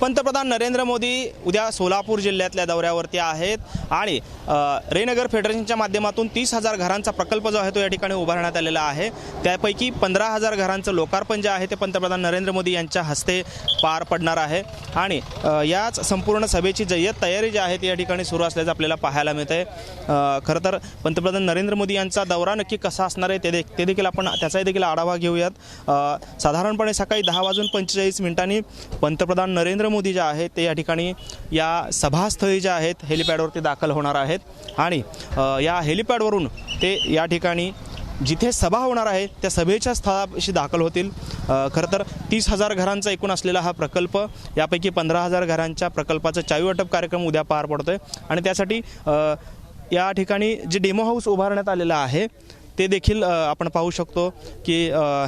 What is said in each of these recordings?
पंतप्रधान नरेंद्र मोदी उद्या सोलापूर जिल्ह्यातल्या दौऱ्यावरती आहेत आणि रेनगर फेडरेशनच्या माध्यमातून 30,000 घरांचा प्रकल्प जो आहे तो या ठिकाणी उभारण्यात आलेला आहे। त्यापैकी 15,000 घरांचं लोकार्पण जे आहे ते पंतप्रधान नरेंद्र मोदी यांच्या हस्ते पार पडणार आहे आणि याच संपूर्ण सभेची जय्यत तयारी जी आहे ती या ठिकाणी सुरू असल्याचं आपल्याला पाहायला मिळतंय। खरं तर पंतप्रधान नरेंद्र मोदी यांचा दौरा नक्की कसा असणार आहे ते देखील आपण त्याचाही देखील आढावा घेऊयात। साधारणपणे सकाळी 10:45 पंतप्रधान नरेंद्र मोदी जे आहेत ते या ठिकाणी या सभास्थळी जे आहेत हेलिपॅडवरती दाखल होणार आहेत आणि या हेलिपॅडवरून ते या ठिकाणी जिथे सभा होणार आहे त्या सभेच्या स्थळाशी दाखल होतील। खरं तर 30,000 घरांचा एकूण असलेला हा प्रकल्प, यापैकी 15,000 घरांच्या प्रकल्पाचा चावी वाटप कार्यक्रम उद्या पार पडतोय आणि त्यासाठी या ठिकाणी जे डेमो हाऊस उभारण्यात आलेला आहे ते देखील आपण पाहू शकतो की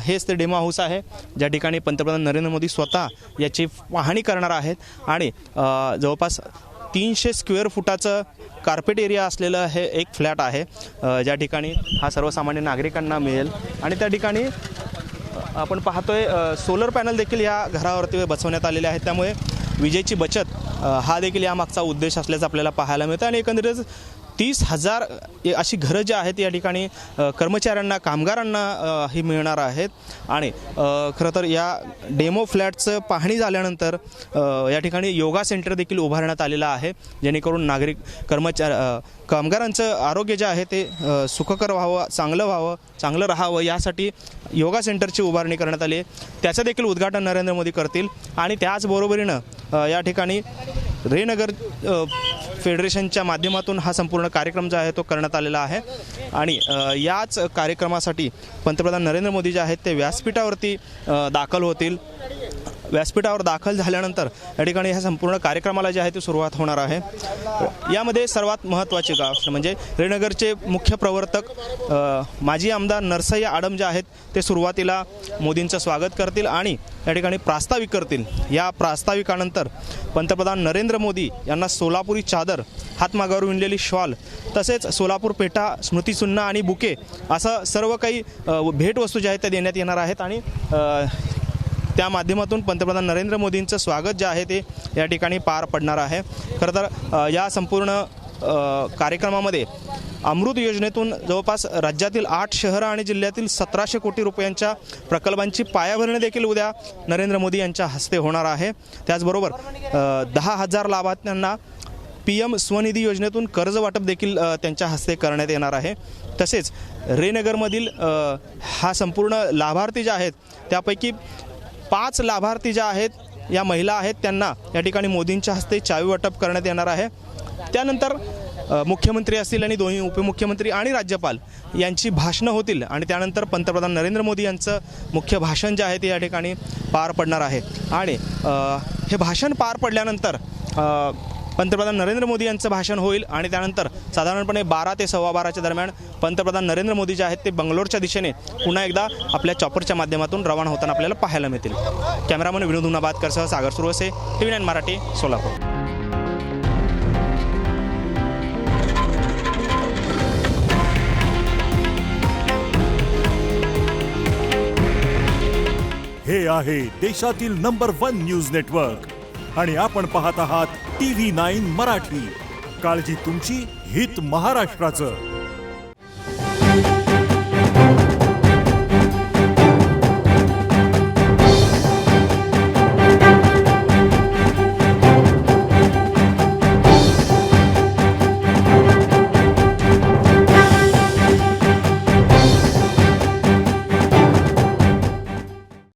हेच ते डेमो हाऊस आहे ज्या ठिकाणी पंतप्रधान नरेंद्र मोदी स्वतः याची पाहणी करणार आहेत आणि जवळपास 300 स्क्वेअर फुटाचं कार्पेट एरिया असलेलं हे एक फ्लॅट आहे ज्या ठिकाणी हा सर्वसामान्य नागरिकांना मिळेल आणि त्या ठिकाणी आपण पाहतोय सोलर पॅनल देखील या घरावरती बसवण्यात आलेले आहेत। त्यामुळे विजेची बचत हा देखील यामागचा उद्देश असल्याचं आपल्याला पाहायला मिळतं आणि एकंदरीत 30,000 अशी घरं जी आहेत या ठिकाणी कर्मचाऱ्यांना, कामगारांना ही मिळणार आहेत आणि खरं तर या डेमो फ्लॅटचं पाहणी झाल्यानंतर या ठिकाणी योगा सेंटर देखील उभारण्यात आलेलं आहे जेणेकरून कामगारांचं आरोग्य जे आहे ते सुखकर व्हावं, चांगलं व्हावं, चांगलं राहावं यासाठी योगा सेंटरची उभारणी करण्यात आली आहे। त्याचं देखील उद्घाटन नरेंद्र मोदी करतील आणि त्याचबरोबरीनं या ठिकाणी रेनगर फेडरेशनच्या माध्यमातून हा संपूर्ण कार्यक्रम जो आहे तो करण्यात आलेला आहे आणि याच कार्यक्रमासाठी पंतप्रधान नरेंद्र मोदी जे आहेत ते व्यासपीठावरती दाखल होतील। व्यासपीठावर दाखल झाल्यानंतर या ठिकाणी ह्या संपूर्ण कार्यक्रमाला जे आहे ते सुरुवात होणार आहे। यामध्ये सर्वात महत्त्वाची गोष्ट म्हणजे रेनगरचे मुख्य प्रवर्तक माजी आमदार नरसय्या आडम जे आहेत ते सुरुवातीला मोदींचं स्वागत करतील आणि या ठिकाणी प्रास्ताविक करतील। या प्रास्ताविकानंतर पंतप्रधान नरेंद्र मोदी यांना सोलापुरी चादर, हातमागावर विणलेली शॉल तसेच सोलापूर पेठा, स्मृतिचिन्ह आणि बुके असं सर्व काही भेटवस्तू ज्या आहेत त्या देण्यात येणार आहेत आणि त्या माध्यमातून पंतप्रधान नरेंद्र मोदींचं स्वागत जे आहे ते या ठिकाणी पार पडणार आहे। खरं तर या संपूर्ण कार्यक्रमामध्ये अमृत योजनेतून जवळपास राज्यातील 8 शहरं आणि जिल्ह्यातील 1700 कोटी रुपयांच्या प्रकल्पांची पायाभरणी देखील उद्या नरेंद्र मोदी यांच्या हस्ते होणार आहे। त्याचबरोबर 10,000 लाभार्थ्यांना PM स्वनिधी योजनेतून कर्ज वाटप देखील त्यांच्या हस्ते करण्यात येणार आहे। तसेच रेनगरमधील हा संपूर्ण लाभार्थी जे आहेत त्यापैकी 5 लाभार्थी ज्या आहेत या महिला आहेत त्यांना या ठिकाणी मोदींच्या हस्ते चावी वाटप करण्यात येणार आहे। त्यानंतर मुख्यमंत्री असतील आणि दोन्ही उपमुख्यमंत्री आणि राज्यपाल यांची भाषणं होतील आणि त्यानंतर पंतप्रधान नरेंद्र मोदी यांचं मुख्य भाषण जे आहे ते या ठिकाणी पार पडणार आहे आणि हे भाषण पार पडल्यानंतर पंतप्रधान नरेंद्र मोदी यांचं भाषण होईल आणि त्यानंतर साधारणपणे 12 ते 12:15 दरम्यान पंतप्रधान नरेंद्र मोदी जे आहेत ते बंगलोरच्या दिशेने पुन्हा एकदा आपल्या चॉपरच्या माध्यमातून रवाना होताना आपल्याला पाहायला मिळतील। कॅमेरामन विनोद हुनाबादकरसह सागर सुरवसे, TV9 मराठी, सोलापूर। हे आहे देशातील नंबर 1 न्यूज नेटवर्क आणि आपण पाहत आहात TV9 मराठी। काळजी तुमची, हित महाराष्ट्राचं।